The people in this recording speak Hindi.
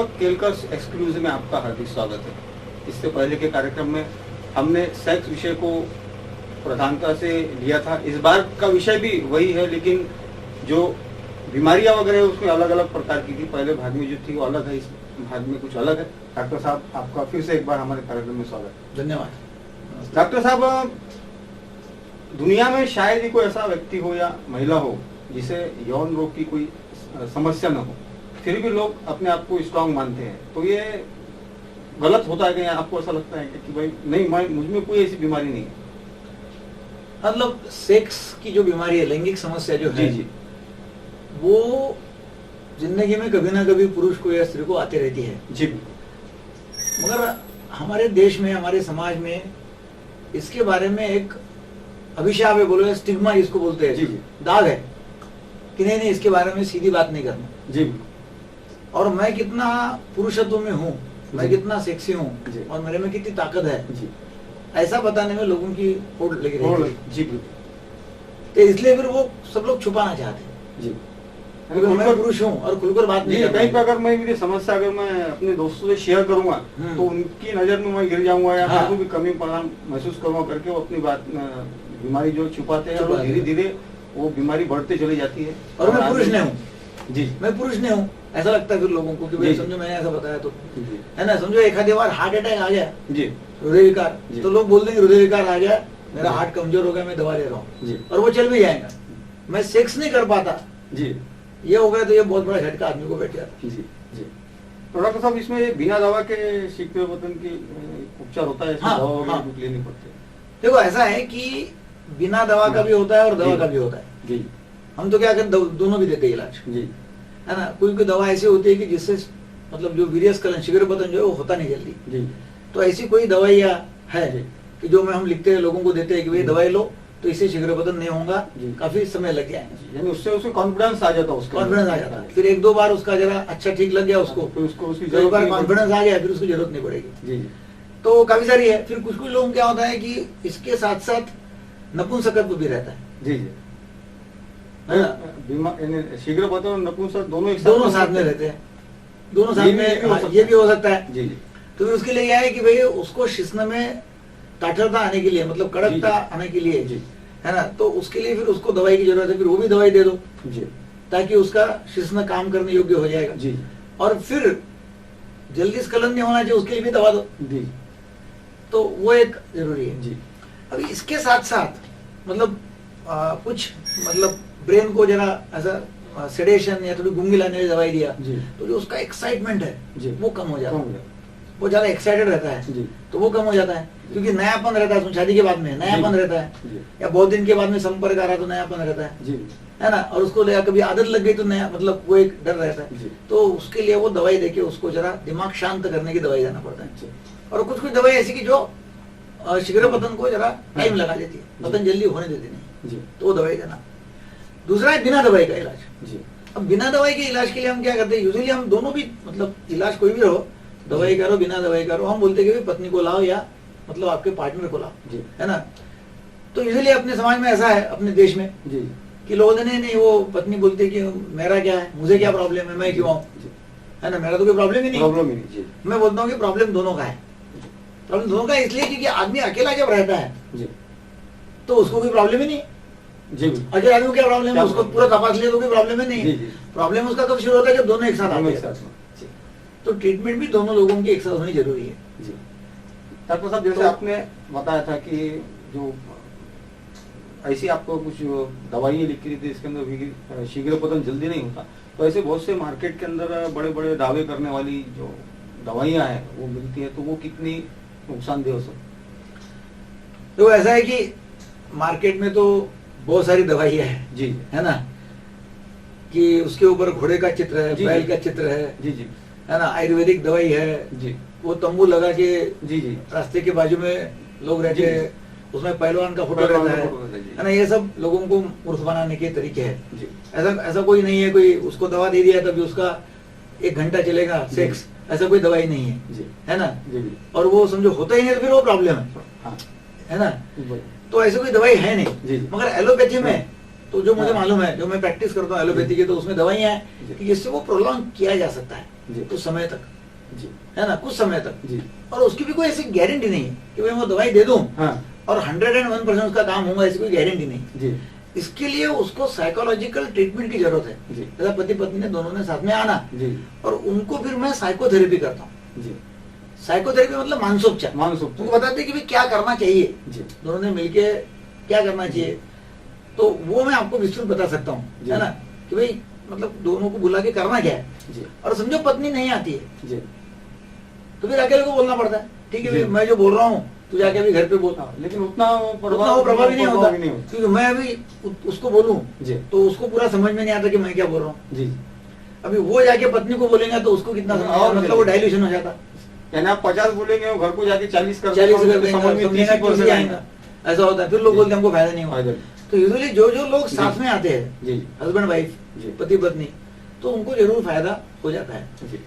दीपक केलकर एक्सक्लूसिव में आपका हार्दिक स्वागत है। इससे पहले के कार्यक्रम में हमने सेक्स विषय को प्रधानता से लिया था। इस बार का विषय भी वही है, लेकिन जो बीमारियां वगैरह उसमें अलग अलग प्रकार की थी। पहले भाग में जो थी वो अलग है, इस भाग में कुछ अलग है। डॉक्टर साहब, आपका फिर से एक बार हमारे कार्यक्रम में स्वागत है। धन्यवाद। डॉक्टर साहब, दुनिया में शायद ही कोई ऐसा व्यक्ति हो या महिला हो जिसे यौन रोग की कोई समस्या न हो, फिर भी लोग अपने आप को स्ट्रांग मानते हैं। तो ये गलत होता है कि आपको ऐसा लगता है कि भाई नहीं, मुझ में कोई ऐसी बीमारी नहीं है? मतलब सेक्स की जो बीमारी है, लैंगिक समस्या जो है, जी, वो जिंदगी में कभी ना कभी पुरुष को या स्त्री को आती रहती है जी। मगर हमारे देश में, हमारे समाज में इसके बारे में एक अभिशाप है, बोलो स्टिग्मा जिसको बोलते हैं, जी, जी। दाग है कि नहीं, इसके बारे में सीधी बात नहीं करना। जी। और मैं कितना पुरुषत्व में हूँ, मैं जी। कितना सेक्सी हूँ और मेरे में कितनी ताकत है, जी। ऐसा बताने में लोगों की होड़ लगी रहती है। जी। तो इसलिए फिर वो सब लोग छुपाना चाहते हैं। जी। अगर मैं पुरुष हूँ और खुलकर बात नहीं कर कहीं पर अगर मैं मेरी समस्या अगर मैं अपने दोस्तों से शेयर करूंगा तो उनकी नजर में मैं गिर जाऊंगा या हाँ। मेरे को भी कमी पड़ा महसूस करूंगा करके वो अपनी बात बीमारी जो छुपाते हैं और धीरे धीरे वो बीमारी बढ़ते चली जाती है। और मैं पुरुष नहीं हूँ, जी, मैं पुरुष नहीं हूँ, ऐसा लगता है फिर लोगों को कि भाई समझो मैंने ऐसा बताया तो जी, है ना। समझो एक आधी बार हार्ट अटैक आ गया, जी, हृदय विकार, जी। तो लोग बोल देंगे हृदय विकार आ गया, मेरा हार्ट कमजोर हो गया, मैं दवा ले रहा जी। हूँ, और वो चल भी जाएगा। मैं सेक्स नहीं कर पाता, जी, ये हो गया तो ये बहुत बड़ा झटका आदमी को बैठ जाता। जी, जी। तो डॉक्टर साहब, इसमें ये बिना दवा के शीघ्र पतन की उपचार होता है? इसमें हाँ, दवा वगैरह हाँ। कुछ लेनी पड़ती है? देखो ऐसा है कि बिना दवा का भी होता है और दवा का भी होता है। जी, हम तो क्या करते, दोनों भी देते हैं इलाज, जी, है ना। कोई कोई दवा ऐसी होती है कि जिससे मतलब जो वीर्यस्खलन, शीघ्र पतन जो है वो होता नहीं जल्दी। जी। तो ऐसी कोई दवाइयाँ है जी। कि जो हम लिखते हैं, लोगों को देते हैं कि भाई दवाई लो तो इससे शीघ्र पतन नहीं होगा, जी। काफी समय लग जाएगा, यानी उससे उसको कॉन्फिडेंस आ जाता है, उसका कॉन्फिडेंस आ जाता है। फिर एक दो बार उसका जरा अच्छा ठीक लग गया उसको, फिर उसको उसकी तो एक बार नहीं कॉन्फिडेंस आ गया, फिर उसको जरूरत नहीं पड़ेगी। जी, जी, तो काफी सारी है। फिर कुछ कुछ लोगों क्या होता है कि इसके साथ साथ नपुंसकत्व भी रहता है, जी, जी। है ना। शीघ्र पतन और नपुंसक दोनों एक दोनों साथ में रहते हैं, दोनों साथ ये में, भी हो हाँ, सकता ये है। भी हो सकता है। जी, जी, तो फिर उसके लिए क्या है कि भाई उसको शिश्न में ताठरता आने के लिए, मतलब कड़कता आने के लिए, जी, है ना, तो उसके लिए फिर उसको दवाई की जरूरत है। फिर वो भी दवाई दे दो जी, ताकि उसका शिश्न काम करने योग्य हो जाएगा। जी, और फिर जल्दी स्खलन नहीं होना चाहिए, उसके लिए भी दवा दो, जी, तो वो एक जरूरी है। जी, अब इसके साथ साथ मतलब कुछ मतलब ब्रेन को जरा ऐसा सेडेशन या थोड़ी गुंगी लाने वाली दवाई दिया, जी, तो जो उसका एक्साइटमेंट है जी, वो कम हो जाता कम है, हो जाता वो ज्यादा एक्साइटेड रहता है, जी, तो वो कम हो जाता है। क्योंकि नयापन रहता है, शादी के बाद में नयापन जी। रहता है, जी, या बहुत दिन के बाद में संपर्क आ रहा तो नयापन रहता है, जी, है ना। और उसको कभी आदत लग गई तो नया, मतलब वो एक डर रहता है। जी, तो उसके लिए वो दवाई देके उसको जरा दिमाग शांत करने की दवाई देना पड़ता है। जी, और कुछ कुछ दवाई ऐसी की जो शीघ्र पतन को जरा टाइम लगा देती है, जी। पतन जल्दी होने देती नहीं, जी, तो वो दवाई देना। दूसरा है बिना दवाई का इलाज। जी, अब बिना दवाई के इलाज के लिए हम क्या करते हैं, यूजुअली हम दोनों भी, मतलब इलाज कोई भी रहो, दवाई करो बिना दवाई करो, हम बोलते हैं कि भाई पत्नी को लाओ या मतलब आपके पार्टनर को लाओ, जी, है ना। तो यूजुअली अपने समाज में ऐसा है, अपने देश में, जी, कि लोग नहीं, वो पत्नी बोलती है कि मेरा क्या है, मुझे क्या प्रॉब्लम है, मैं क्यों आऊं, जी, है ना, मेरा तो कोई प्रॉब्लम ही नहीं। प्रॉब्लम ही नहीं। जी, मैं बोलता हूँ कि प्रॉब्लम दोनों का है। प्रॉब्लम दोनों का है इसलिए क्योंकि आदमी अकेला जब रहता है जी, तो उसको कोई प्रॉब्लम ही नहीं। जी, बिल्कुल। अकेले आदमी को क्या प्रॉब्लम है, क्या उसको पूरा तपास लिया तो कोई प्रॉब्लम ही जी, नहीं। जी। प्रॉब्लम उसका कब शुरू होता है, जब दोनों एक साथ दोनों आते एक हैं। साथ में। जी, तो ट्रीटमेंट भी दोनों लोगों की एक साथ होनी जरूरी है। जी। डॉक्टर साहब, जैसे तो- आपने बताया था कि जो ऐसी आपको कुछ दवाइयाँ लिखी थी इसके अंदर शीघ्र पतन जल्दी नहीं होता, तो ऐसे बहुत से मार्केट के अंदर बड़े बड़े दावे करने वाली जो दवाइयाँ हैं वो मिलती है, तो वो कितनी नुकसानदेह हो सकती? तो ऐसा है कि मार्केट में तो बहुत सारी दवाइयाँ हैं, जी, है ना, कि उसके ऊपर घोड़े का चित्र है, जी, बैल जी। का चित्र है जी, जी, है ना, आयुर्वेदिक दवाई है, जी, वो तंबू लगा के जी, जी, रास्ते के बाजू में लोग रहते जी। हैं, उसमें पहलवान का फोटो पहलवान रहता का है, फोटो रहता है, जी। है ना। ये सब लोगों को मूर्ख बनाने के तरीके हैं। जी, ऐसा ऐसा कोई नहीं है, कोई उसको दवा दे दिया तभी उसका 1 घंटा चलेगा सेक्स, ऐसा कोई दवाई नहीं है, जी, है ना। जी, जी, और वो समझो होता ही नहीं तो फिर वो प्रॉब्लम है, हाँ, है ना। जी, तो ऐसी कोई दवाई है नहीं। जी। मगर एलोपैथी में तो जो मुझे हाँ। मालूम है, जो मैं प्रैक्टिस करता हूँ एलोपैथी की, तो उसमें दवाइयाँ हैं जी। कि जिससे वो प्रोलॉन्ग किया जा सकता है। जी। कुछ समय तक, जी है ना, कुछ समय तक। जी और उसकी भी कोई ऐसी गारंटी नहीं है कि भाई मैं दवाई दे दूं हाँ और 101% उसका काम होगा, ऐसी कोई गारंटी नहीं। जी इसके लिए उसको साइकोलॉजिकल ट्रीटमेंट की जरूरत है। जी जैसा पति पत्नी ने दोनों ने साथ में आना, जी और उनको फिर मैं साइकोथेरेपी करता हूँ। जी साइकोथेरेपी मतलब मानसोपचार। मानसोपचार। उनको बताते हैं कि भाई क्या करना चाहिए, जी दोनों ने मिलके क्या करना चाहिए। तो वो मैं आपको विस्तृत बता सकता हूँ, जी। है ना, कि भाई मतलब दोनों को बुला के करना क्या है। जी और समझो पत्नी नहीं आती है जी तो फिर अकेले को बोलना पड़ता है, ठीक है भाई जी। मैं जो बोल रहा हूँ तू जाके अभी घर पे बोल। हाँ, लेकिन उतना वो उतना वो प्रभावी नहीं होता, नहीं होता। क्योंकि मैं अभी उसको बोलूं जी तो उसको पूरा समझ में नहीं आता कि मैं क्या बोल रहा हूँ। जी अभी वो जाके पत्नी को बोलेंगे तो उसको कितना समझ और आएगा, मतलब वो डाइल्यूशन हो जाता। यानी आप 50 बोलेंगे वो घर को जाके 40 कर 40 देंगे, कर तो देंगे, समझ में समझेगा 30% क्यों आएगा, ऐसा होता है। फिर लोग बोलते हैं हमको फायदा नहीं हुआ। फायदा। तो यूजुअली जो जो लोग जी। साथ में आते हैं, जी हस्बैंड वाइफ, जी पति पत्नी, तो उनको जरूर फायदा हो जाता है। जी